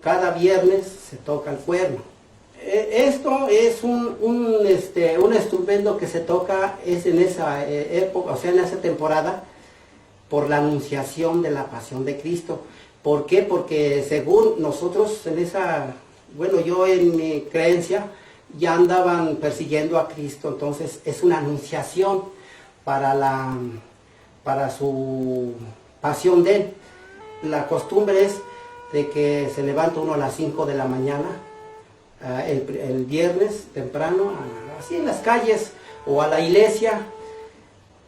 Cada viernes se toca el cuerno. Esto es un instrumento que se toca es en esa época, o sea, en esa temporada, por la anunciación de la pasión de Cristo. ¿Por qué? Porque según nosotros yo en mi creencia, ya andaban persiguiendo a Cristo, entonces es una anunciación para su pasión de Él. La costumbre es de que se levanta uno a las 5 de la mañana, el viernes temprano, así en las calles o a la iglesia,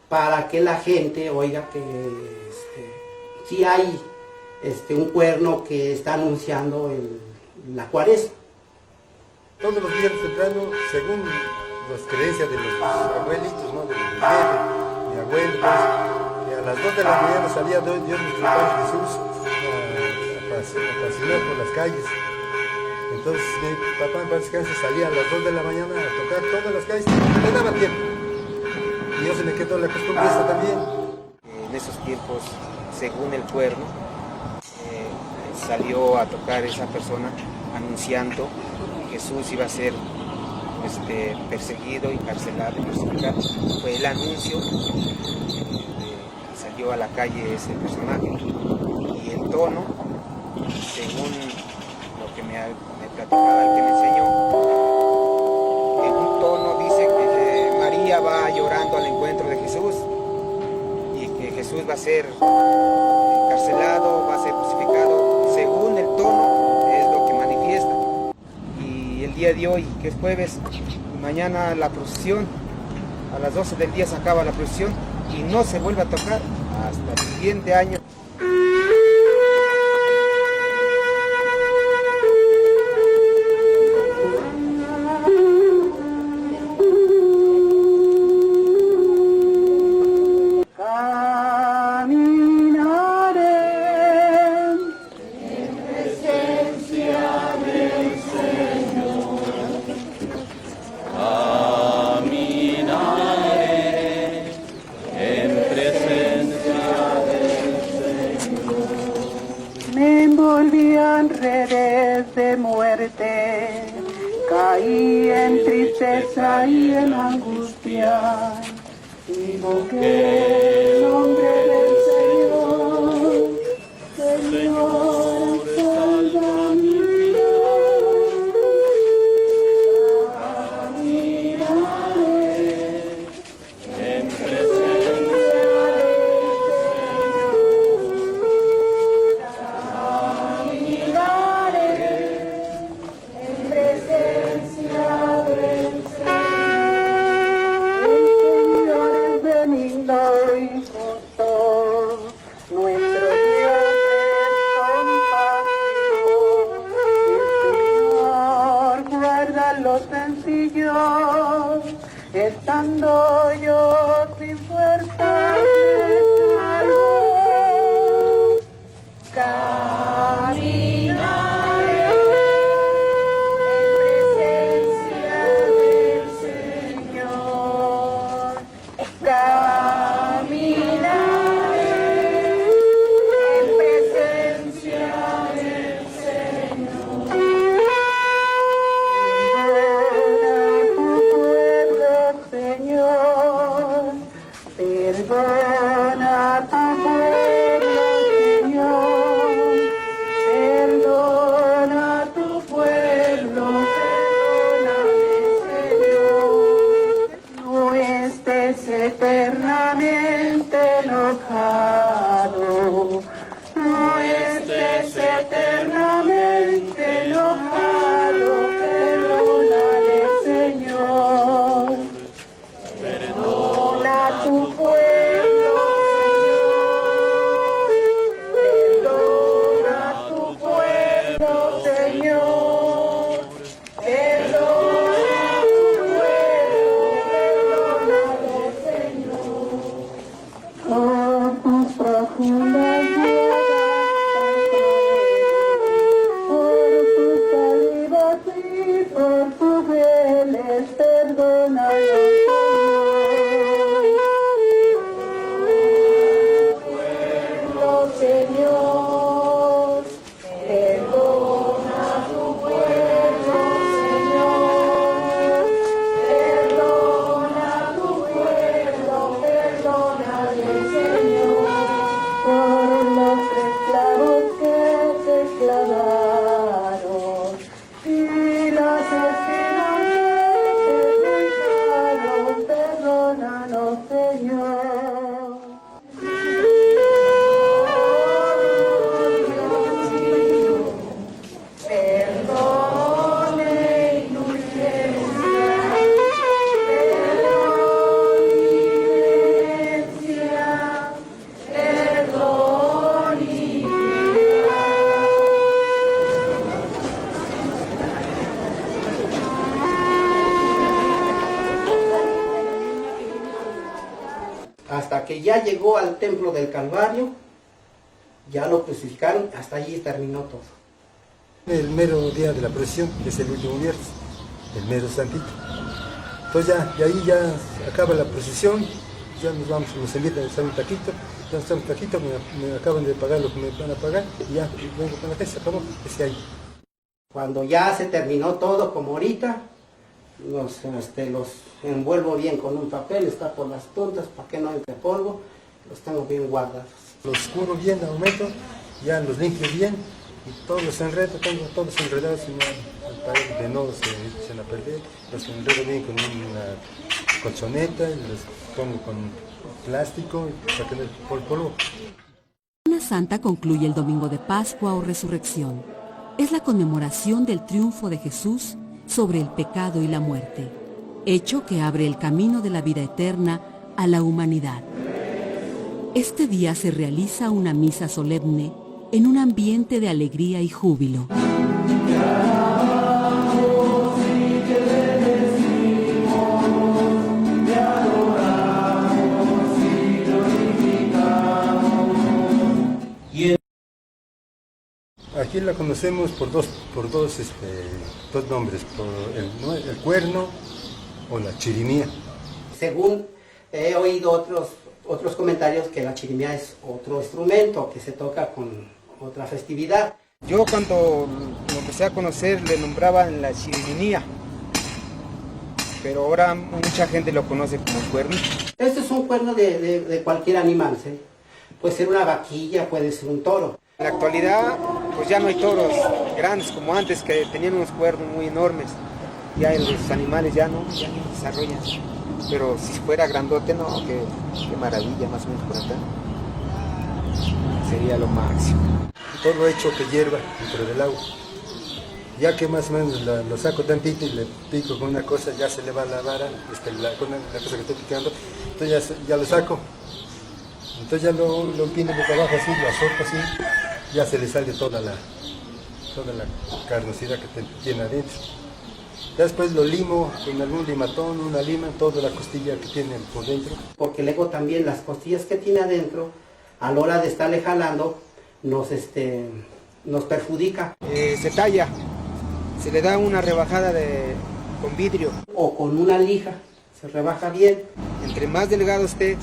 para que la gente oiga que sí hay un cuerno que está anunciando la cuaresma. Todos los días temprano, según las creencias de los abuelitos, ¿no? Mi abuelo, pues, a las 2 de la mañana salía Dios nuestro Padre Jesús a pasear por las calles. Entonces mi papá en paz descanse salía a las 2 de la mañana a tocar todas las calles, me daba tiempo. Y yo se me quedó la costumbre esta también. En esos tiempos, según el cuerno, salió a tocar esa persona anunciando que Jesús iba a ser perseguido y carcelado y crucificado. Fue el anuncio, salió a la calle ese personaje. Y el tono, según lo que me platicaba el que me enseñó, en un tono dice que María va llorando al encuentro de Jesús y que Jesús va a ser encarcelado, va a ser crucificado, según el tono es lo que manifiesta. Y el día de hoy, que es jueves, mañana la procesión, a las 12 del día se acaba la procesión y no se vuelve a tocar hasta el siguiente año. De muerte, caí en tristeza y en angustia, invoqué el nombre del Señor, Señor, salva mi vida. Caminaré en presencia del Señor. Los sencillos, estando yo sin fuerza, caminaré en presencia del Señor, caminaré en presencia del Señor. Perdona tu pueblo, Señor, perdona tu pueblo, perdóname, Señor, no estés eternamente enojado, no estés eternamente enojado, perdónale, Señor. Perdona tu pueblo, Hasta que ya llegó al templo del Calvario, ya lo crucificaron, hasta allí terminó todo. El mero día de la procesión, que es el último viernes, el mero santito. Entonces ya, de ahí ya acaba la procesión, ya nos vamos, nos invitan a echar un taquito, ya nos echamos un taquito, me acaban de pagar lo que me van a pagar, y ya vengo con la casa, se acabó, ese ahí. Cuando ya se terminó todo, como ahorita, los envuelvo bien con un papel, está por las puntas para que no entre polvo, los tengo bien guardados. Los cubro bien, aumento, ya los limpio bien, y todos los enredo, tengo todos enredados al pared de no se echen a perder, los enredo bien con una colchoneta, y los pongo con plástico para que no el polvo. Semana Santa concluye el domingo de Pascua o Resurrección. Es la conmemoración del triunfo de Jesús sobre el pecado y la muerte, hecho que abre el camino de la vida eterna a la humanidad. Este día se realiza una misa solemne en un ambiente de alegría y júbilo. Aquí la conocemos por dos nombres, por el cuerno o la chirimía. Según he oído otros comentarios, que la chirimía es otro instrumento que se toca con otra festividad. Yo cuando lo empecé a conocer le nombraban la chirimía, pero ahora mucha gente lo conoce como cuerno. Este es un cuerno de cualquier animal, ¿sí? Puede ser una vaquilla, puede ser un toro. En la actualidad, pues ya no hay toros grandes como antes, que tenían unos cuernos muy enormes. Ya los animales ya no desarrollan. Pero si fuera grandote, no, qué maravilla, más o menos por acá. Sería lo máximo. Todo hecho que hierva dentro del agua. Ya que más o menos lo saco tantito y le pico con una cosa, ya se le va la vara, con la cosa que estoy picando, entonces ya lo saco. Entonces ya lo empino boca abajo así, lo azoto así, ya se le sale toda la carnosidad que tiene adentro. Ya después lo limo con algún limatón, una lima, toda la costilla que tiene por dentro. Porque luego también las costillas que tiene adentro, a la hora de estarle jalando, nos perjudica. Se talla, se le da una rebajada con vidrio. O con una lija, se rebaja bien. Entre más delgado esté,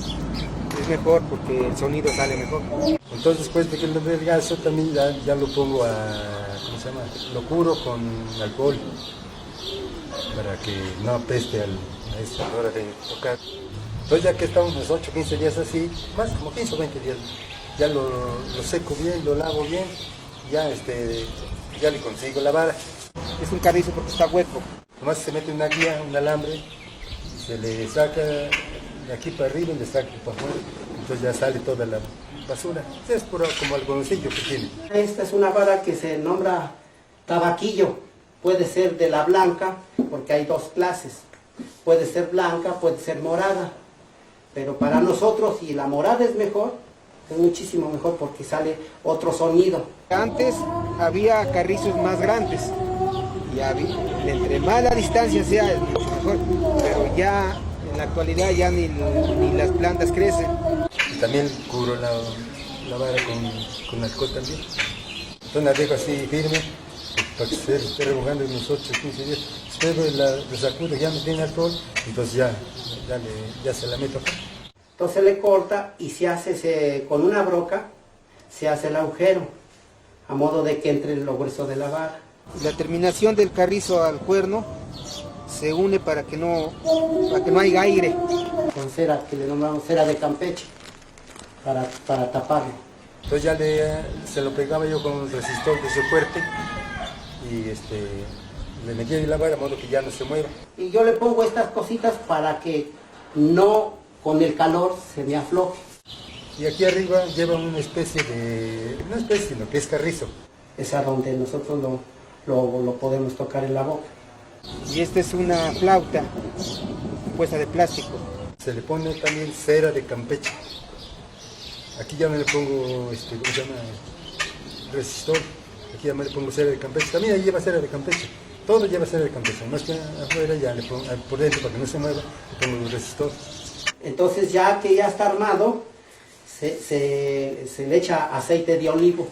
es mejor porque el sonido sale mejor. Entonces después de que lo delgazo también ya lo pongo ¿cómo se llama? Lo curo con alcohol para que no apeste a la hora de tocar. Entonces ya que estamos unos 8 o 15 días así, más como 15 o 20 días, ya lo seco bien, lo lavo bien, ya le consigo la vara. Es un carrizo porque está hueco. Nomás se mete una guía, un alambre, y se le saca de aquí para arriba y le saca para afuera, entonces ya sale toda la basura. Es como algodoncillo que tiene. Esta es una vara que se nombra tabaquillo. Puede ser de la blanca, porque hay dos clases. Puede ser blanca, puede ser morada. Pero para nosotros, si la morada es mejor, es muchísimo mejor porque sale otro sonido. Antes había carrizos más grandes. Y entre más la distancia sea, es mucho mejor. Pero ya en la actualidad ya ni las plantas crecen. Y también cubro la vara con alcohol también. Entonces la dejo así firme para que se esté remojando unos 8 o 15 días. Después lo sacudo, ya no tiene alcohol, entonces ya se la meto acá. Entonces le corta y se hace con una broca, se hace el agujero, a modo de que entre los huesos de la vara. La terminación del carrizo al cuerno se une para que no haya aire. Con cera, que le nombramos cera de Campeche, para taparlo. Entonces ya se lo pegaba yo con un resistor de soporte y le metía la vara a modo que ya no se mueva. Y yo le pongo estas cositas para que no con el calor se me afloje. Y aquí arriba lleva una especie, sino que es carrizo. Es a donde nosotros lo podemos tocar en la boca. Y esta es una flauta puesta de plástico. Se le pone también cera de Campeche. Aquí ya me le pongo, ¿cómo se llama? Resistor. Aquí ya me le pongo cera de Campeche. También ahí lleva cera de Campeche. Todo lleva cera de Campeche. Más que afuera ya le pongo, por dentro para que no se mueva, le pongo el resistor. Entonces ya que ya está armado, se le echa aceite de olivo.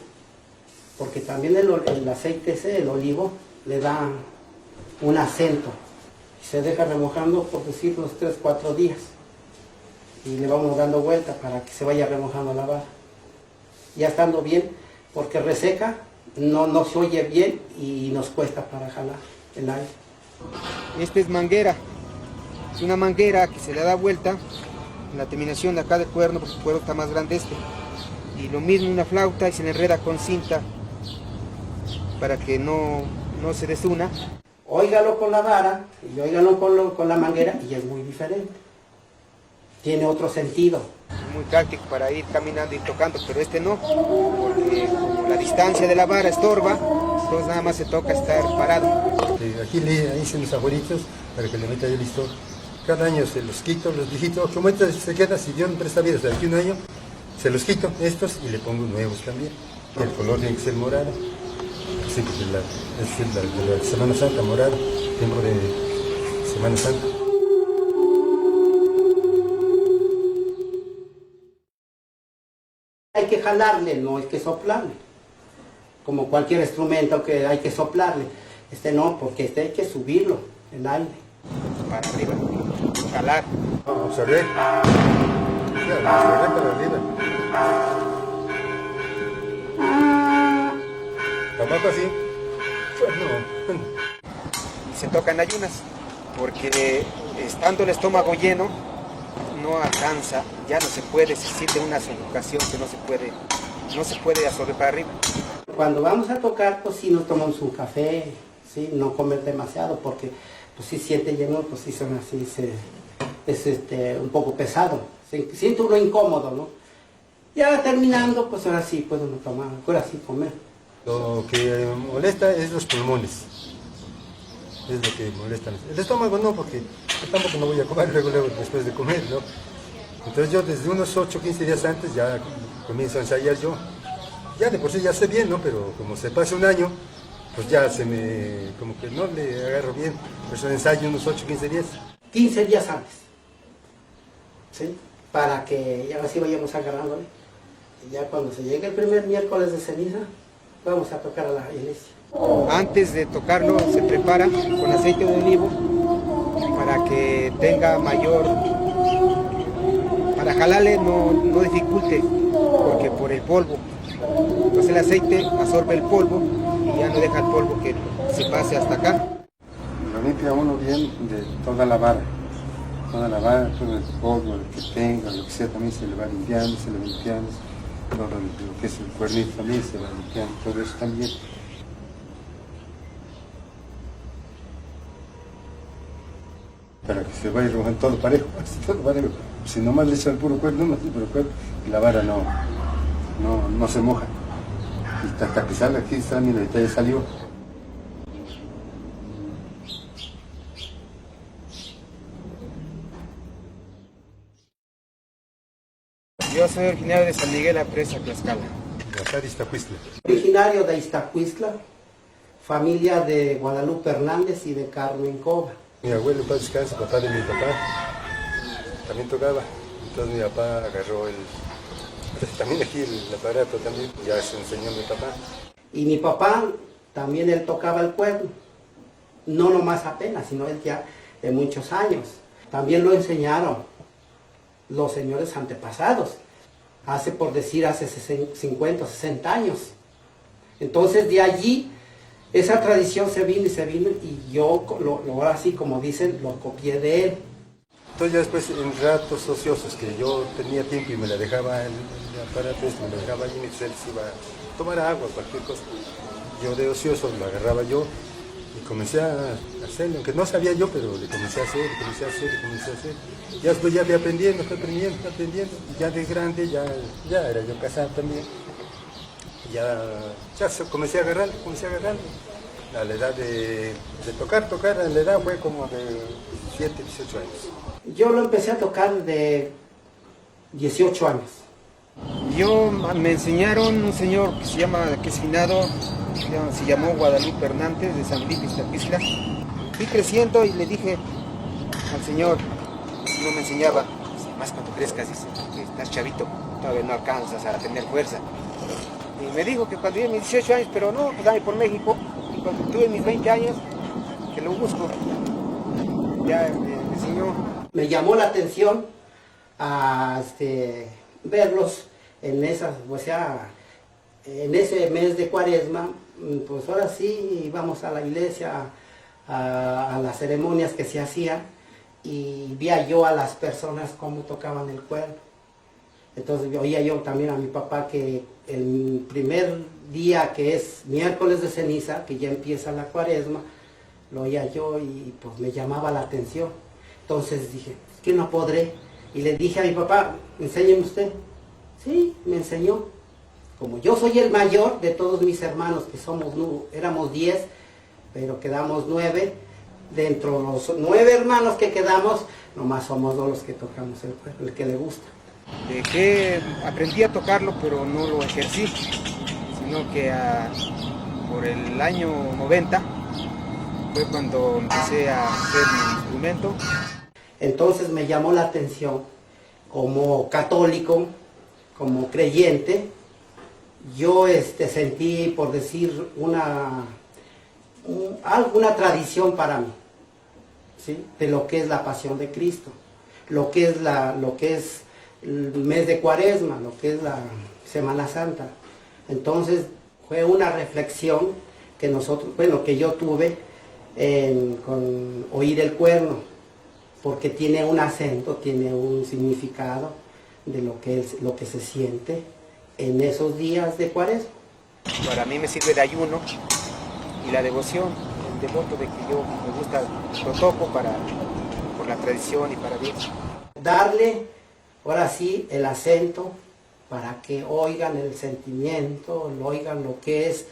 Porque también el aceite ese, el olivo, le da un acento. Y se deja remojando, por decir, unos 3-4 días. Y le vamos dando vuelta para que se vaya remojando la vara. Ya estando bien, porque reseca, no se oye bien y nos cuesta para jalar el aire. Esta es manguera. Es una manguera que se le da vuelta en la terminación de acá del cuerno, porque el cuerno está más grande Y lo mismo una flauta y se le enreda con cinta para que no se desuna. Óigalo con la vara y óigalo con la manguera y es muy diferente. Tiene otro sentido. Muy práctico para ir caminando y tocando, pero este no, porque como la distancia de la vara estorba, entonces nada más se toca estar parado. Aquí le hice los abuelitos para que le meta yo listo. Cada año se los quito, los viejitos, como estos se queda, si Dios me presta vida, hasta aquí un año, se los quito estos y le pongo nuevos también. El color tiene que ser morado. Sí, pues de la Semana Santa, morado, tiempo de Semana Santa. Hay que jalarle, no hay que soplarle. Como cualquier instrumento que hay que soplarle. No, porque hay que subirlo, el aire. Para arriba, jalar. Absorber. Absorber para arriba. Tampoco así. Pues no. Y se tocan ayunas, porque estando el estómago lleno, no alcanza, ya no se puede, se siente una sofocación que no se puede absorber para arriba. Cuando vamos a tocar, pues sí nos tomamos un café, ¿sí? No comer demasiado, porque pues sí siente lleno, pues sí son así, es un poco pesado, siente uno incómodo, ¿no? Ya terminando, pues ahora sí puede uno tomar, ahora sí comer. Lo que molesta es los pulmones. Es lo que molesta. El estómago no, porque yo tampoco no voy a comer luego después de comer, ¿no? Entonces yo desde unos 8 o 15 días antes ya comienzo a ensayar yo. Ya de por sí ya sé bien, ¿no? Pero como se pasa un año, pues ya como que no le agarro bien. Por eso ensayo unos 8 o 15 días. 15 días antes, ¿sí? Para que ya así vayamos agarrándole. Y ya cuando se llegue el primer miércoles de ceniza, vamos a tocar a la iglesia. Antes de tocarlo se prepara con aceite de olivo para que tenga mayor, para jalarle no dificulte, porque por el polvo. Entonces el aceite absorbe el polvo y ya no deja el polvo que se pase hasta acá. Lo limpia uno bien de toda la vara, todo el polvo, lo que tenga, lo que sea, también se le va limpiando, todo lo que es el cuernito también se va limpiando, todo eso también. Para que se vaya remojando todo parejo, todo parejo. Si nomás le echan el puro cuerno, el puro cuerno, y la vara no se moja. Y hasta que sale aquí, está, mira, ahorita ya salió. Yo soy originario de San Miguel La Presa, Tlaxcala. De acá de Iztacuistla. Originario de Iztacuistla, familia de Guadalupe Hernández y de Carmen Cova. Mi abuelo, para descansar, papá de mi papá, también tocaba. Entonces mi papá agarró también aquí el aparato también, ya se enseñó a mi papá. Y mi papá, también él tocaba el cuerno. No nomás apenas, sino él ya de muchos años. También lo enseñaron los señores antepasados, hace 50 o 60 años. Entonces de allí, esa tradición se vino y yo, ahora sí como dicen, lo copié de él. Entonces ya después en ratos ociosos que yo tenía tiempo y me la dejaba el aparato, me lo dejaba allí, mi él se iba a tomar agua, cualquier cosa. Yo de ocioso lo agarraba yo Y comencé a hacerlo, aunque no sabía yo, pero le comencé a hacer. Ya después ya fui aprendiendo. Y ya de grande, ya era yo casado también. Y ya comencé a agarrarlo. A la edad de tocar, a la edad fue como de 17, 18 años. Yo lo empecé a tocar de 18 años. Me enseñaron un señor que es finado, se llamó Guadalupe Hernández de San Felipe Iztapiztla. Fui creciendo y le dije al señor, no me enseñaba, más cuando crezcas, dice, que estás chavito, todavía no alcanzas a tener fuerza. Y me dijo que cuando tuve mis 18 años, pero no, pues dame por México, y cuando tuve mis 20 años, que lo busco. Ya me enseñó. Me llamó la atención a verlos en en ese mes de Cuaresma. Pues ahora sí íbamos a la iglesia a las ceremonias que se hacían y veía yo a las personas cómo tocaban el cuerno. Entonces oía yo también a mi papá que el primer día, que es miércoles de ceniza, que ya empieza la Cuaresma, lo oía yo y pues me llamaba la atención. Entonces dije, es que no podré. Y le dije a mi papá, enséñeme usted. Sí, me enseñó. Como yo soy el mayor de todos mis hermanos, que éramos 10, pero quedamos 9, dentro de los 9 hermanos que quedamos, nomás somos 2 los que tocamos el cuerno, el que le gusta. Aprendí a tocarlo, pero no lo ejercí, sino que por el año 90 fue cuando empecé a hacer mi instrumento. Entonces me llamó la atención, como católico, como creyente, yo sentí, por decir, alguna tradición para mí, ¿sí? De lo que es la pasión de Cristo, lo que es el mes de Cuaresma, lo que es la Semana Santa. Entonces fue una reflexión que yo tuve con oír el cuerno, porque tiene un acento, tiene un significado de lo que se siente en esos días de Cuaresma. Para mí me sirve de ayuno y la devoción, el devoto de que yo me gusta, lo toco por la tradición y para Dios. Darle, ahora sí, el acento para que oigan el sentimiento, oigan lo que es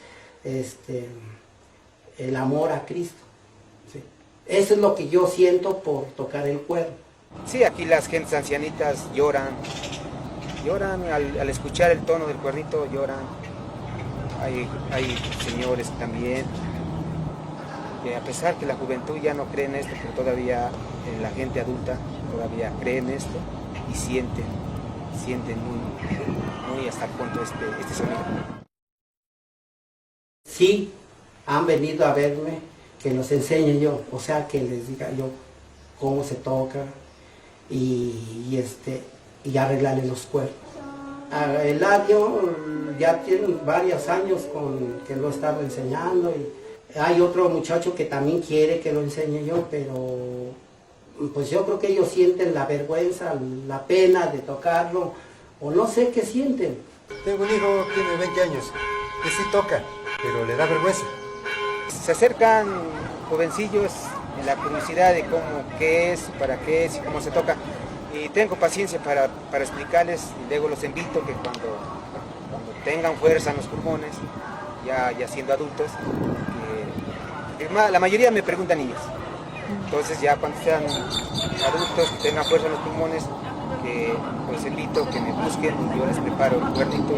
el amor a Cristo. ¿Sí? Eso es lo que yo siento por tocar el cuerno. Sí, aquí las gentes ancianitas lloran al escuchar el tono del cuernito, lloran. Hay señores también, que a pesar que la juventud ya no cree en esto, pero todavía la gente adulta todavía cree en esto y sienten muy hasta el punto este sonido. Sí, han venido a verme, que los enseñe yo, o sea, que les diga yo cómo se toca y arreglarle los cuernos. Eladio ya tiene varios años que lo he estado enseñando y hay otro muchacho que también quiere que lo enseñe yo, pero pues yo creo que ellos sienten la vergüenza, la pena de tocarlo, o no sé qué sienten. Tengo un hijo, tiene 20 años, que sí toca, pero le da vergüenza. Se acercan jovencillos en la curiosidad de qué es, para qué es y cómo se toca. Y tengo paciencia para explicarles, y luego los invito que cuando tengan fuerza en los pulmones, ya siendo adultos, la mayoría me preguntan niños. Entonces ya cuando sean adultos, que tengan fuerza en los pulmones, que los invito que me busquen y yo les preparo el cuernito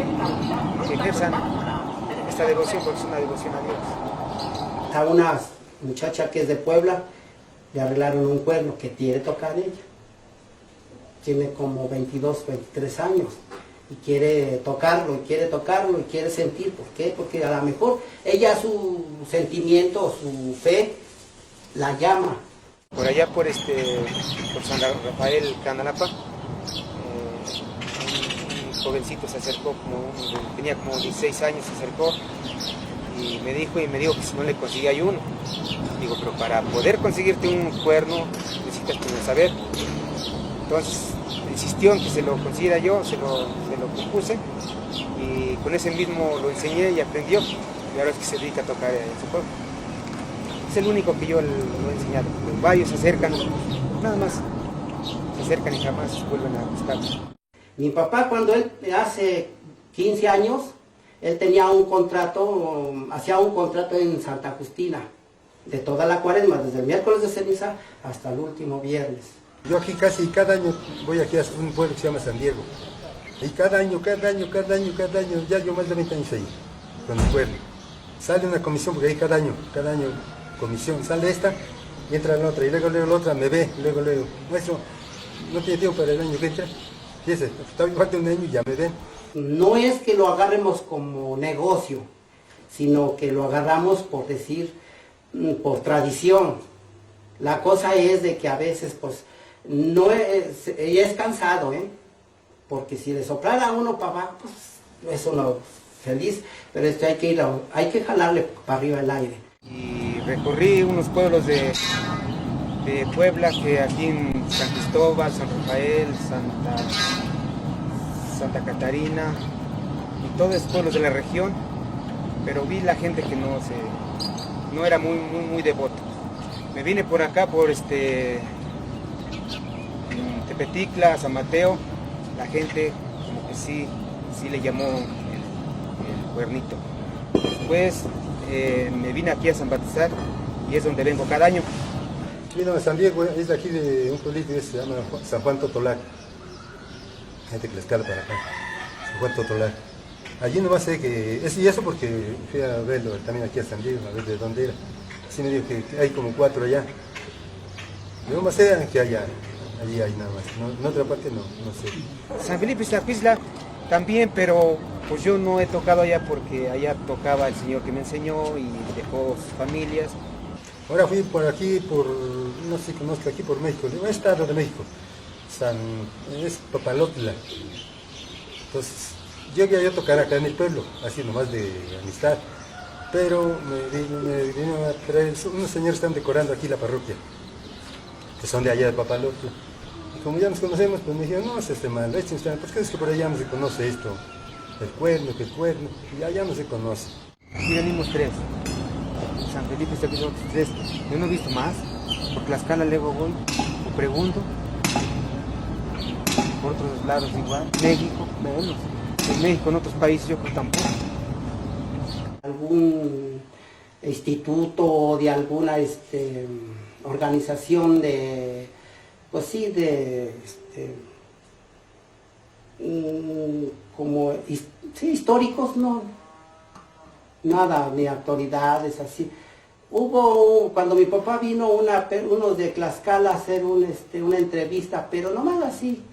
y que ejerzan esta devoción, porque es una devoción a Dios. A una muchacha que es de Puebla, le arreglaron un cuerno que quiere tocar ella. Tiene como 22, 23 años y quiere tocarlo y quiere sentir. ¿Por qué? Porque a lo mejor ella, su sentimiento, su fe, la llama. Por allá por San Rafael Canalapa, un jovencito se acercó, tenía como 16 años, se acercó y me dijo que si no le conseguía yo uno. Digo, pero para poder conseguirte un cuerno necesitas tener saber. Entonces insistió en que se lo consiguiera yo, se lo propuse y con ese mismo lo enseñé y aprendió y ahora es que se dedica a tocar en su pueblo. es el único que yo lo he enseñado. Varios se acercan, nada más se acercan y jamás vuelven a buscar. Mi papá, cuando él hace 15 años, él tenía un contrato, hacía un contrato en Santa Justina, de toda la cuaresma, desde el miércoles de ceniza hasta el último viernes. Yo aquí casi cada año voy aquí a un pueblo que se llama San Diego. Y cada año, ya yo más de 20 años ahí, con el pueblo. Sale una comisión, porque ahí cada año comisión, sale esta y entra la otra, y luego la otra me ve, luego, maestro, no tiene tiempo para el año que entra, fíjese, falta un año y ya me ven. No es que lo agarremos como negocio, sino que lo agarramos por decir, por tradición. La cosa es de que a veces, pues, no es, y es cansado, porque si le soplara a uno para abajo, pues, es uno feliz, pero esto hay que jalarle para arriba el aire. Y recorrí unos pueblos de Puebla, que aquí en San Cristóbal, San Rafael, Santa Catarina, y todos esos pueblos de la región, pero vi la gente que no era muy devota. Me vine por acá, por Tepeticla, San Mateo, la gente como que sí le llamó el cuernito. Después me vine aquí a San Baltasar y es donde vengo cada año. Vino a San Diego, es de aquí de un pueblito que se llama San Juan Totolac. Gente que le escala para acá, San Juan Totolac. Allí nomás sé que, y eso porque fui a verlo también aquí a San Diego, a ver de dónde era. Así me dijo que hay como 4 allá. Yo nomás sé que allí hay nada más, no, en otra parte no sé. San Felipe Iztapiztla también, pero pues yo no he tocado allá porque allá tocaba el señor que me enseñó y dejó sus familias. Ahora fui por aquí, no sé si conozco aquí por México, un estado de México, es Papalotla. Entonces, yo quería tocar acá en el pueblo, así nomás de amistad, pero me vino a traer, unos señores están decorando aquí la parroquia, que son de allá de Papalotla. Y como ya nos conocemos, pues me dijeron, no, es mal, pues que es que por allá no se conoce esto, el cuerno, y allá no se conoce. Aquí venimos 3. San Felipe está aquí, otros 3. Yo no he visto más, por Tlaxcala luego voy, o pregunto, por otros lados igual, México, menos. En México, en otros países yo creo tampoco. Algún instituto, de alguna organización de, pues sí, como históricos, no, nada, ni autoridades así. Cuando mi papá vino unos de Tlaxcala a hacer una entrevista, pero nomás así,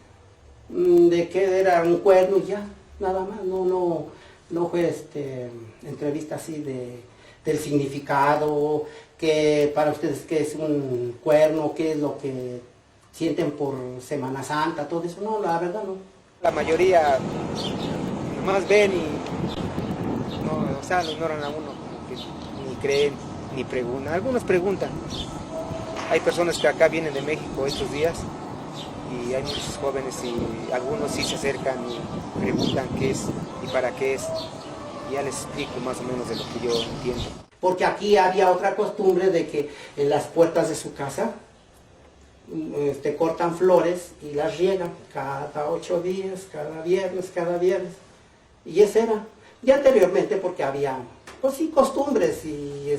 de que era un cuerno y ya, nada más, no fue entrevista así del significado, que para ustedes qué es un cuerno, qué es lo que sienten por Semana Santa, todo eso, no, la verdad no. La mayoría nomás ven y lo ignoran a uno, como que ni creen, ni preguntan. Algunos preguntan. Hay personas que acá vienen de México estos días y hay muchos jóvenes y algunos sí se acercan y preguntan qué es y para qué es. Y ya les explico más o menos de lo que yo entiendo. Porque aquí había otra costumbre de que en las puertas de su casa cortan flores y las riegan cada 8 días, cada viernes. Y ese era. Y anteriormente porque había, pues sí, costumbres y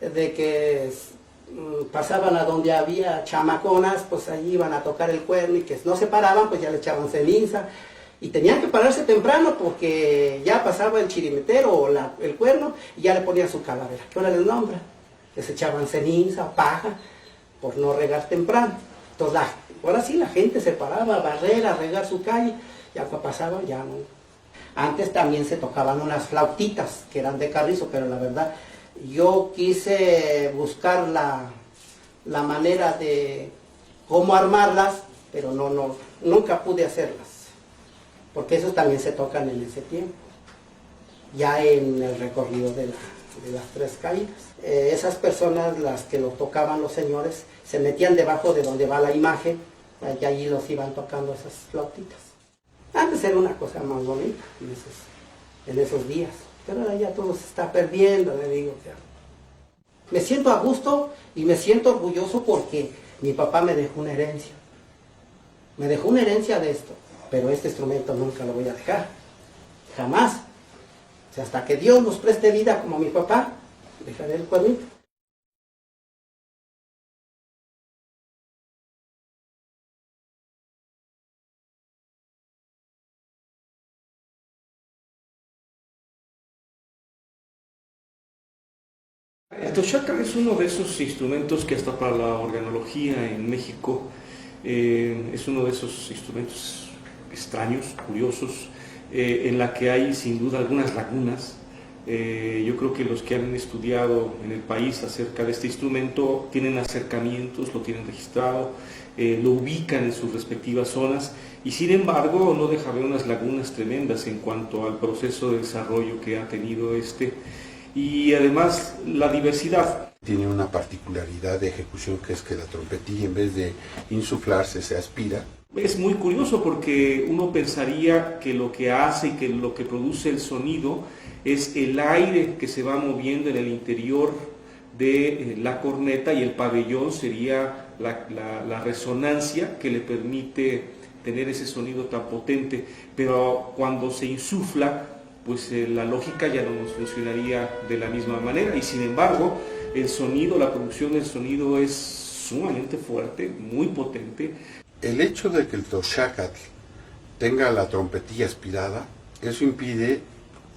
de que pasaban a donde había chamaconas, pues allí iban a tocar el cuerno y que no se paraban, pues ya le echaban ceniza. Y tenían que pararse temprano porque ya pasaba el chirimetero o el cuerno y ya le ponían su calavera. ¿Qué hora les nombra? Les echaban ceniza, paja, por no regar temprano. Entonces, ahora sí la gente se paraba a barrer, a regar su calle, ya cuando pasaba ya no. Antes también se tocaban unas flautitas que eran de carrizo, pero la verdad yo quise buscar la manera de cómo armarlas, pero nunca pude hacerlas. Porque esos también se tocan en ese tiempo, ya en el recorrido de las 3 caídas. Esas personas, las que lo tocaban los señores, se metían debajo de donde va la imagen, y allí los iban tocando esas flautitas. Antes era una cosa más bonita en esos días, pero ahora ya todo se está perdiendo, le digo. Me siento a gusto y me siento orgulloso porque mi papá me dejó una herencia. Me dejó una herencia de esto, pero este instrumento nunca lo voy a dejar. Jamás. O sea, hasta que Dios nos preste vida como mi papá, dejaré el cuernito. El tochaca es uno de esos instrumentos que hasta para la organología en México es uno de esos instrumentos extraños, curiosos, en la que hay sin duda algunas lagunas. Yo creo que los que han estudiado en el país acerca de este instrumento tienen acercamientos, lo tienen registrado, lo ubican en sus respectivas zonas y sin embargo no deja ver unas lagunas tremendas en cuanto al proceso de desarrollo que ha tenido y además la diversidad. Tiene una particularidad de ejecución que es que la trompetilla en vez de insuflarse se aspira. Es muy curioso porque uno pensaría que lo que hace y que lo que produce el sonido es el aire que se va moviendo en el interior de la corneta y el pabellón sería la resonancia que le permite tener ese sonido tan potente, pero cuando se insufla pues la lógica ya no nos funcionaría de la misma manera y sin embargo el sonido, la producción del sonido es sumamente fuerte, muy potente. El hecho de que el toxacatl tenga la trompetilla aspirada, eso impide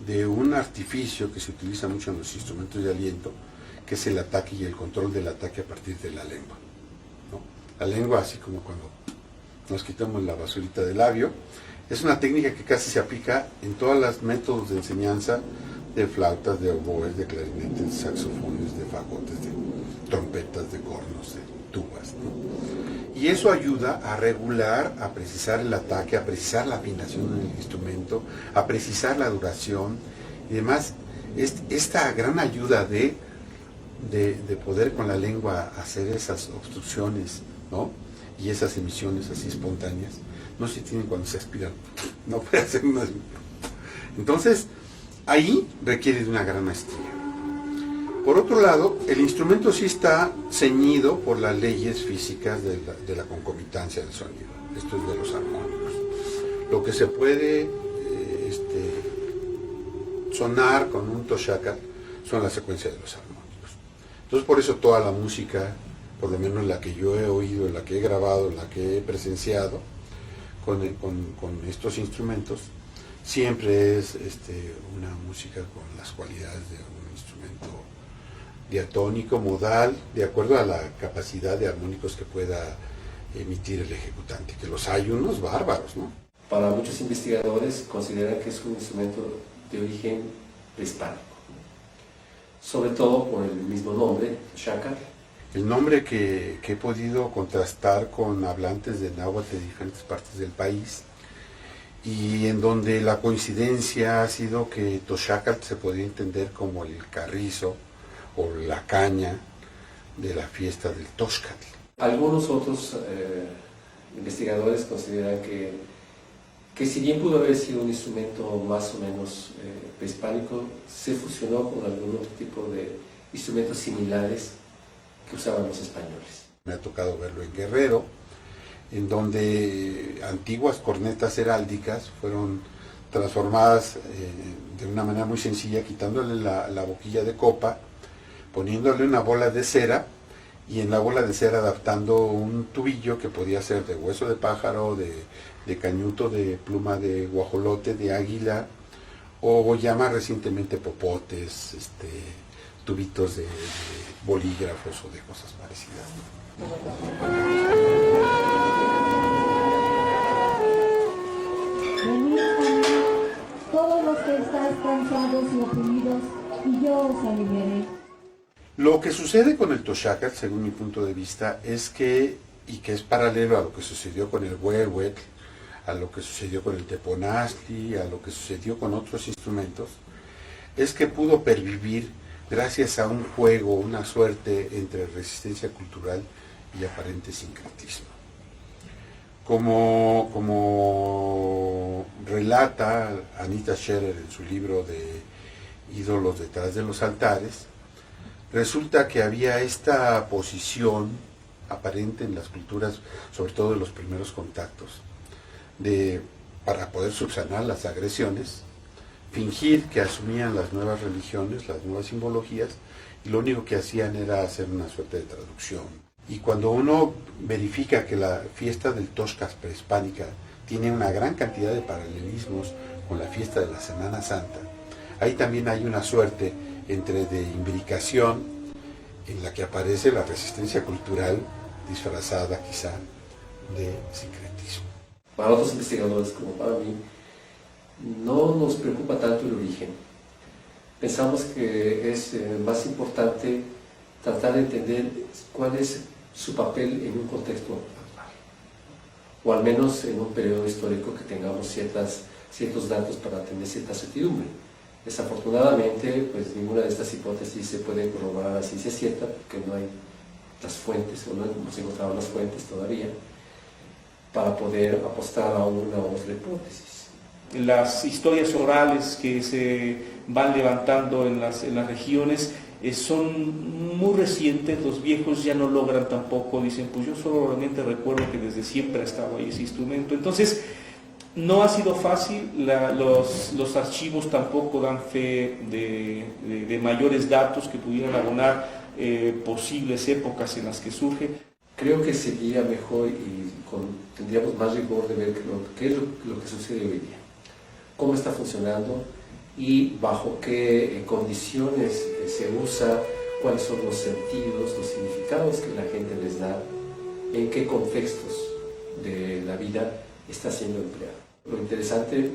de un artificio que se utiliza mucho en los instrumentos de aliento, que es el ataque y el control del ataque a partir de la lengua, ¿no? La lengua, así como cuando nos quitamos la basurita del labio, es una técnica que casi se aplica en todos los métodos de enseñanza de flautas, de oboes, de clarinetes, de saxofones, de fagotes, de trompetas, de cornos, de tubas, ¿no? Y eso ayuda a regular, a precisar el ataque, a precisar la afinación en el instrumento, a precisar la duración y demás. Esta gran ayuda de poder con la lengua hacer esas obstrucciones, ¿no? Y esas emisiones así espontáneas, no se tienen cuando se aspiran, no puede hacer unas. Entonces, ahí requiere de una gran maestría. Por otro lado, el instrumento sí está ceñido por las leyes físicas de la concomitancia del sonido. Esto es de los armónicos. Lo que se puede sonar con un toxacatl son las secuencias de los armónicos. Entonces, por eso toda la música, por lo menos la que yo he oído, la que he grabado, la que he presenciado con estos instrumentos, siempre es una música con las cualidades de un instrumento diatónico, modal, de acuerdo a la capacidad de armónicos que pueda emitir el ejecutante, que los hay unos bárbaros, ¿no? Para muchos investigadores consideran que es un instrumento de origen prehispánico, sobre todo por el mismo nombre, toxacatl. El nombre que he podido contrastar con hablantes de náhuatl de diferentes partes del país, y en donde la coincidencia ha sido que toxacatl se podría entender como el carrizo o la caña de la fiesta del Toxcatl. Algunos otros investigadores consideran que si bien pudo haber sido un instrumento más o menos prehispánico, se fusionó con algún otro tipo de instrumentos similares que usaban los españoles. Me ha tocado verlo en Guerrero, en donde antiguas cornetas heráldicas fueron transformadas de una manera muy sencilla, quitándole la boquilla de copa, poniéndole una bola de cera, y en la bola de cera adaptando un tubillo que podía ser de hueso de pájaro, de cañuto, de pluma de guajolote, de águila, o ya más recientemente popotes, tubitos de bolígrafos o de cosas parecidas, ¿no? Todos los que estáis cansados y oprimidos, y yo os aliviaré. Lo que sucede con el toxacatl, según mi punto de vista, es que, y que es paralelo a lo que sucedió con el huehuetl, a lo que sucedió con el teponaztli, a lo que sucedió con otros instrumentos, es que pudo pervivir gracias a un juego, una suerte entre resistencia cultural y aparente sincretismo. Como relata Anita Scherer en su libro de Ídolos detrás de los altares, resulta que había esta posición aparente en las culturas, sobre todo en los primeros contactos, para poder subsanar las agresiones, fingir que asumían las nuevas religiones, las nuevas simbologías, y lo único que hacían era hacer una suerte de traducción. Y cuando uno verifica que la fiesta del Toxcat prehispánica tiene una gran cantidad de paralelismos con la fiesta de la Semana Santa, ahí también hay una suerte entre de imbricación en la que aparece la resistencia cultural disfrazada quizá de sincretismo. Para otros investigadores como para mí, no nos preocupa tanto el origen. Pensamos que es más importante tratar de entender cuál es su papel en un contexto actual, o al menos en un periodo histórico que tengamos ciertos datos para tener cierta certidumbre. Desafortunadamente, pues ninguna de estas hipótesis se puede corroborar a ciencia cierta porque no hay las fuentes, o no hemos encontrado las fuentes todavía para poder apostar a una u otra hipótesis. Las historias orales que se van levantando en las regiones son muy recientes. Los viejos ya no logran tampoco, dicen, pues yo solamente recuerdo que desde siempre ha estado ahí ese instrumento. Entonces, no ha sido fácil, los archivos tampoco dan fe de mayores datos que pudieran abonar posibles épocas en las que surge. Creo que sería mejor y tendríamos más rigor de ver qué es lo que sucede hoy día, cómo está funcionando y bajo qué condiciones se usa, cuáles son los sentidos, los significados que la gente les da, en qué contextos de la vida está siendo empleado. Lo interesante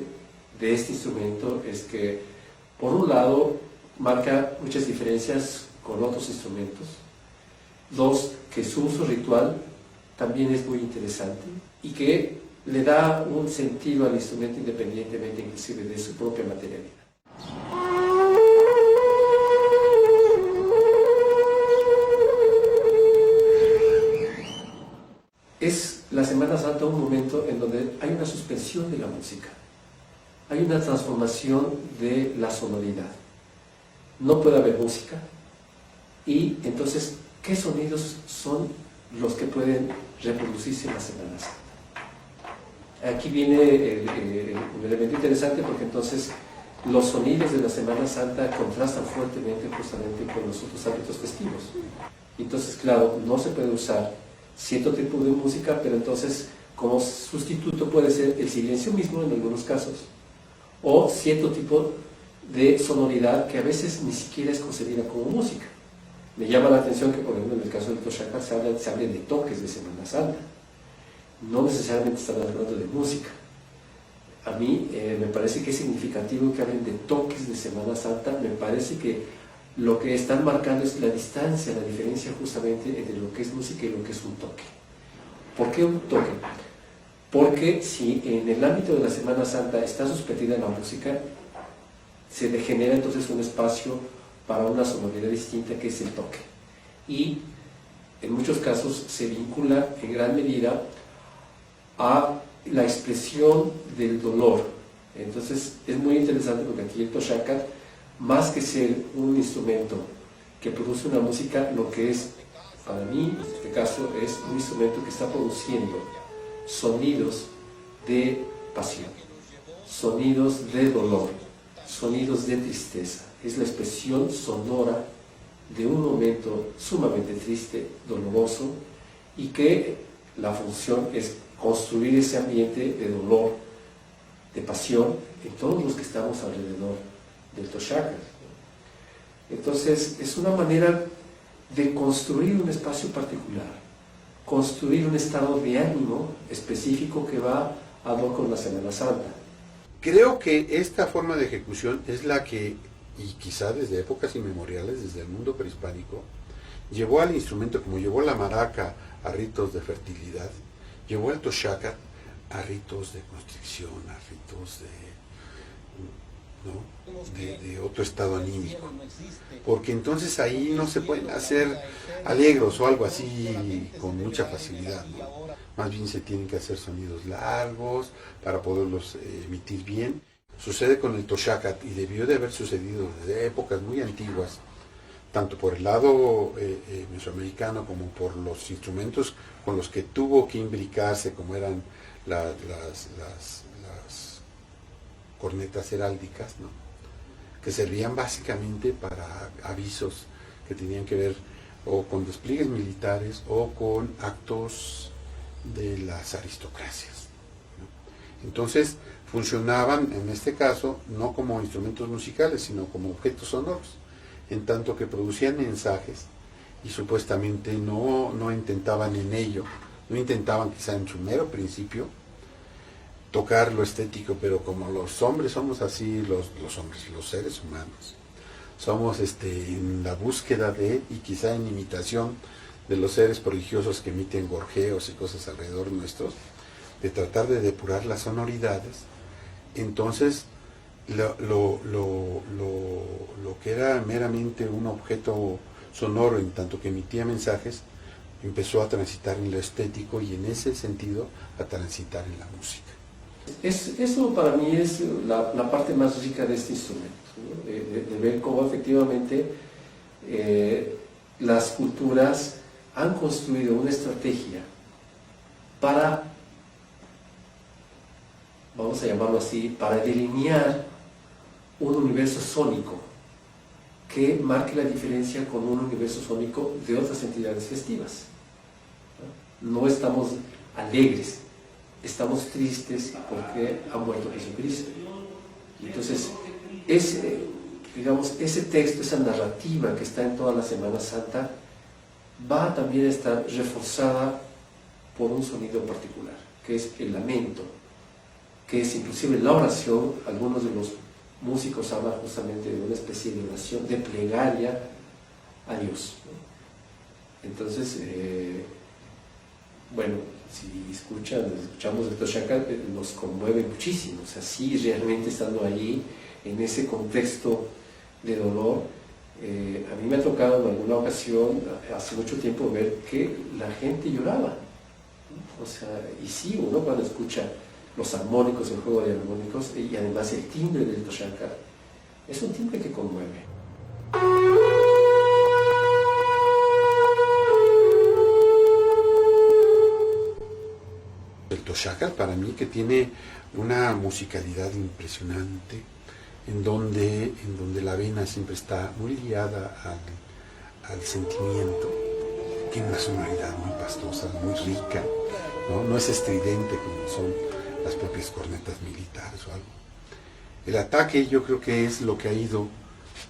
de este instrumento es que, por un lado, marca muchas diferencias con otros instrumentos. Dos, que su uso ritual también es muy interesante y que le da un sentido al instrumento independientemente inclusive de su propia materialidad. Es la Semana Santa un momento en donde hay una suspensión de la música, hay una transformación de la sonoridad. No puede haber música y entonces, ¿qué sonidos son los que pueden reproducirse en la Semana Santa? Aquí viene un elemento interesante porque entonces los sonidos de la Semana Santa contrastan fuertemente justamente con los otros hábitos festivos. Entonces, claro, no se puede usar cierto tipo de música, pero entonces como sustituto puede ser el silencio mismo en algunos casos, o cierto tipo de sonoridad que a veces ni siquiera es concebida como música. Me llama la atención que, por ejemplo, en el caso del Toxcat se hable de toques de Semana Santa. No necesariamente están hablando de música. A mí me parece que es significativo que hablen de toques de Semana Santa. Me parece que lo que están marcando es la distancia, la diferencia justamente entre lo que es música y lo que es un toque. ¿Por qué un toque? Porque si en el ámbito de la Semana Santa está suspendida la música, se le genera entonces un espacio para una sonoridad distinta que es el toque. Y en muchos casos se vincula en gran medida a la expresión del dolor. Entonces es muy interesante porque aquí el Toxcat, más que ser un instrumento que produce una música, lo que es, para mí, en este caso, es un instrumento que está produciendo sonidos de pasión, sonidos de dolor, sonidos de tristeza. Es la expresión sonora de un momento sumamente triste, doloroso, y que la función es construir ese ambiente de dolor, de pasión, en todos los que estamos alrededor del Toxcat. Entonces, es una manera de construir un espacio particular, construir un estado de ánimo específico que va ad hoc con la Semana Santa. Creo que esta forma de ejecución es la que, y quizá desde épocas inmemoriales, desde el mundo prehispánico, llevó al instrumento, como llevó la maraca a ritos de fertilidad, llevó al Toxcat a ritos de constricción, a ritos de otro estado anímico, porque entonces ahí no se pueden hacer alegros o algo así con mucha facilidad, ¿no? Más bien se tienen que hacer sonidos largos para poderlos emitir bien. Sucede con el Toxcat y debió de haber sucedido desde épocas muy antiguas, tanto por el lado mesoamericano como por los instrumentos con los que tuvo que imbricarse, como eran las cornetas heráldicas, ¿no? Que servían básicamente para avisos que tenían que ver o con despliegues militares o con actos de las aristocracias, ¿no? Entonces funcionaban en este caso no como instrumentos musicales, sino como objetos sonoros, en tanto que producían mensajes y supuestamente no intentaban en ello, no intentaban quizá en su mero principio tocar lo estético, pero como los hombres somos así, los seres humanos, somos en la búsqueda de, y quizá en imitación de los seres prodigiosos que emiten gorjeos y cosas alrededor nuestros, de tratar de depurar las sonoridades. Entonces lo que era meramente un objeto sonoro, en tanto que emitía mensajes, empezó a transitar en lo estético y en ese sentido a transitar en la música. Eso para mí es la parte más rica de este instrumento, ¿no? De ver cómo efectivamente las culturas han construido una estrategia para, vamos a llamarlo así, para delinear un universo sónico que marque la diferencia con un universo sónico de otras entidades festivas. No estamos alegres, estamos tristes porque ha muerto Jesucristo. Entonces, ese texto, esa narrativa que está en toda la Semana Santa, va también a estar reforzada por un sonido particular, que es el lamento, que es inclusive la oración. Algunos de los músicos hablan justamente de una especie de oración, de plegaria a Dios, ¿no? Entonces, bueno, si escuchamos el Toshaca, nos conmueve muchísimo. O sea, sí, realmente estando allí, en ese contexto de dolor, a mí me ha tocado en alguna ocasión, hace mucho tiempo, ver que la gente lloraba, ¿no? O sea, y sí, uno cuando escucha los armónicos, el juego de armónicos, y además el timbre del Toshaca, es un timbre que conmueve. El Toshaca para mí que tiene una musicalidad impresionante, en donde la vena siempre está muy ligada al sentimiento, tiene una sonoridad muy pastosa, muy rica, no es estridente como son las propias cornetas militares o algo. El ataque yo creo que es lo que ha ido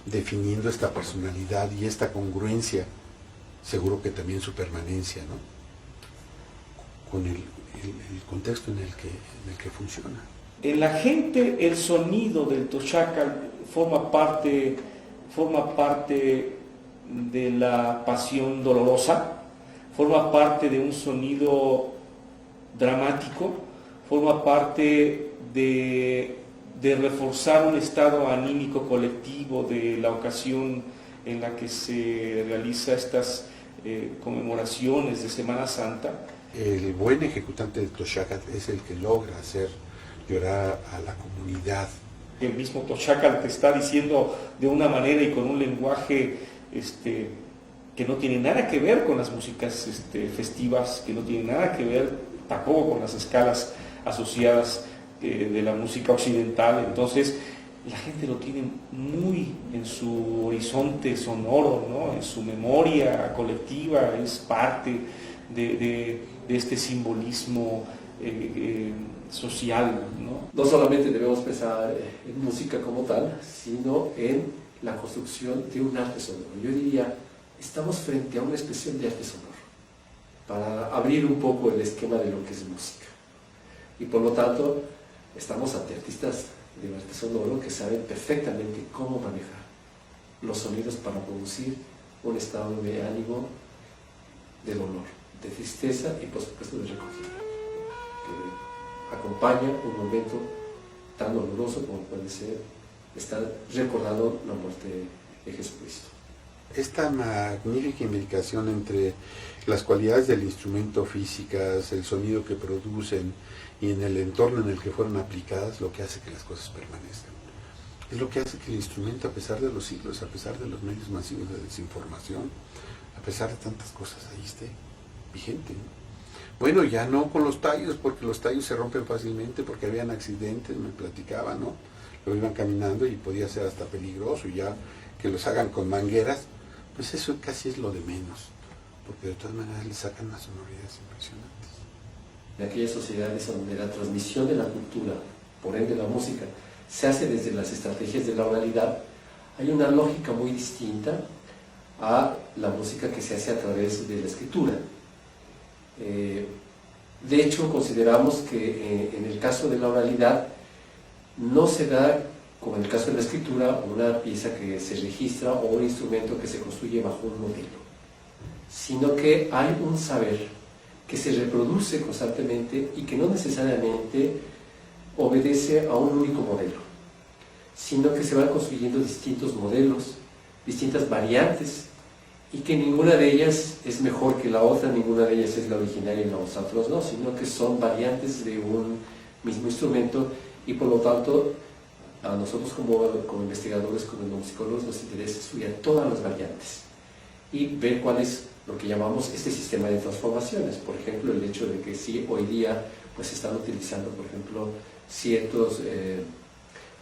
definiendo esta personalidad y esta congruencia, seguro que también su permanencia, ¿no? Con el contexto en el que funciona. En la gente el sonido del Toshaca forma parte de la pasión dolorosa, forma parte de un sonido dramático, forma parte de reforzar un estado anímico colectivo de la ocasión en la que se realiza estas conmemoraciones de Semana Santa. El buen ejecutante del Toshaca es el que logra hacer llorar a la comunidad. El mismo Toshaca te está diciendo de una manera y con un lenguaje que no tiene nada que ver con las músicas festivas, que no tiene nada que ver tampoco con las escalas asociadas de la música occidental. Entonces la gente lo tiene muy en su horizonte sonoro, ¿no? En su memoria colectiva, es parte de este simbolismo social, ¿no? No solamente debemos pensar en música como tal, sino en la construcción de un arte sonoro. Yo diría, estamos frente a una expresión de arte sonoro, para abrir un poco el esquema de lo que es música. Y por lo tanto, estamos ante artistas de arte sonoro que saben perfectamente cómo manejar los sonidos para producir un estado de ánimo, de dolor, de tristeza y por supuesto de recogida, que acompaña un momento tan doloroso como puede ser estar recordando la muerte de Jesucristo. Esta magnífica imbricación entre las cualidades del instrumento físicas, el sonido que producen y en el entorno en el que fueron aplicadas, lo que hace que las cosas permanezcan. Es lo que hace que el instrumento, a pesar de los siglos, a pesar de los medios masivos de desinformación, a pesar de tantas cosas, ahí esté vigente, ¿no? Bueno, ya no con los tallos, porque los tallos se rompen fácilmente, porque habían accidentes, me platicaban, ¿no? Lo iban caminando y podía ser hasta peligroso, y ya que los hagan con mangueras, pues eso casi es lo de menos, porque de todas maneras le sacan unas sonoridades impresionantes. En aquellas sociedades donde la transmisión de la cultura, por ende la música, se hace desde las estrategias de la oralidad, hay una lógica muy distinta a la música que se hace a través de la escritura. De hecho, consideramos que en el caso de la oralidad no se da, como en el caso de la escritura, una pieza que se registra o un instrumento que se construye bajo un modelo, sino que hay un saber que se reproduce constantemente y que no necesariamente obedece a un único modelo, sino que se van construyendo distintos modelos, distintas variantes, y que ninguna de ellas es mejor que la otra, ninguna de ellas es la original y los otros no, sino que son variantes de un mismo instrumento, y por lo tanto a nosotros como investigadores, como musicólogos, nos interesa estudiar todas las variantes y ver cuál es lo que llamamos este sistema de transformaciones. Por ejemplo, el hecho de que sí, hoy día pues se están utilizando, por ejemplo, ciertos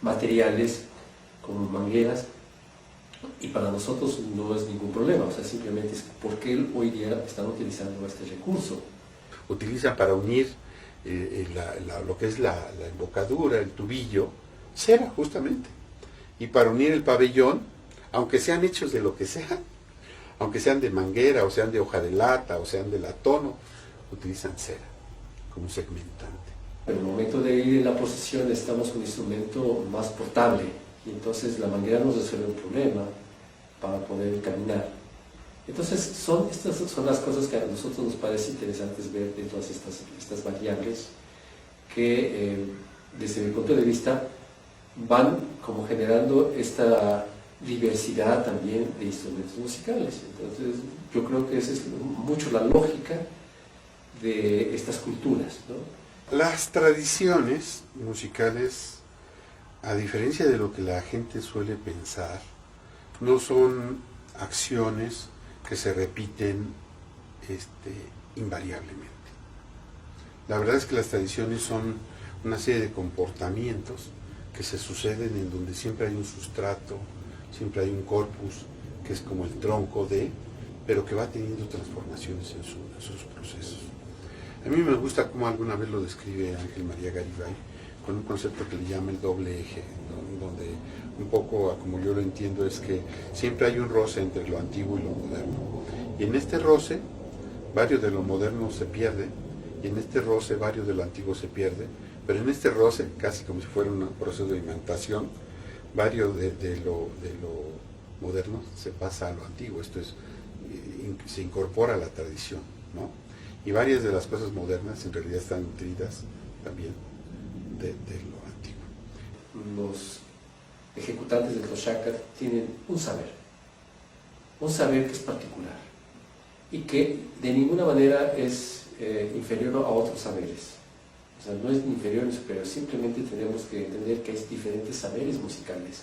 materiales como mangueras, y para nosotros no es ningún problema, o sea, simplemente es porque hoy día están utilizando este recurso. Utilizan para unir lo que es la embocadura, el tubillo, cera justamente, y para unir el pabellón, aunque sean hechos de lo que sea, aunque sean de manguera, o sean de hoja de lata, o sean de latón, utilizan cera como segmentante. En el momento de ir en la procesión necesitamos un instrumento más portable, y entonces la manguera nos resuelve un problema para poder caminar. Entonces estas son las cosas que a nosotros nos parece interesantes ver de todas estas variables que desde mi punto de vista van como generando esta diversidad también de instrumentos musicales. Entonces yo creo que esa es mucho la lógica de estas culturas, ¿no? Las tradiciones musicales, a diferencia de lo que la gente suele pensar, no son acciones que se repiten invariablemente. La verdad es que las tradiciones son una serie de comportamientos que se suceden en donde siempre hay un sustrato, siempre hay un corpus, que es como el tronco pero que va teniendo transformaciones en sus procesos. A mí me gusta cómo alguna vez lo describe Ángel María Garibay, con un concepto que le llama el doble eje, donde un poco, como yo lo entiendo, es que siempre hay un roce entre lo antiguo y lo moderno. Y en este roce, varios de lo moderno se pierde, y en este roce, varios de lo antiguo se pierde, pero en este roce, casi como si fuera un proceso de imantación, varios de lo moderno se pasa a lo antiguo, esto es, se incorpora a la tradición, ¿no? Y varias de las cosas modernas en realidad están nutridas también de lo antiguo. Los ejecutantes del Toshakat tienen un saber que es particular y que de ninguna manera es inferior a otros saberes. O sea, no es ni inferior ni superior, simplemente tenemos que entender que hay diferentes saberes musicales.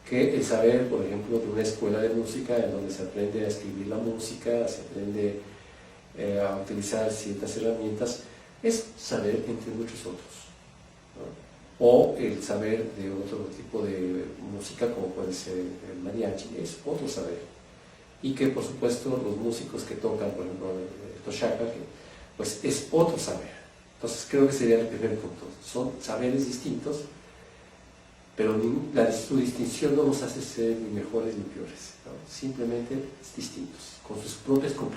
Que el saber, por ejemplo, de una escuela de música en donde se aprende a escribir la música, se aprende a utilizar ciertas herramientas, es saber entre muchos otros, ¿no? O el saber de otro tipo de música, como puede ser el mariachi, es otro saber. Y que, por supuesto, los músicos que tocan, por ejemplo, el Toshakat, pues es otro saber. Entonces creo que sería el primer punto. Son saberes distintos, pero su distinción no nos hace ser ni mejores ni peores, ¿no? Simplemente distintos, con sus propias complejidades.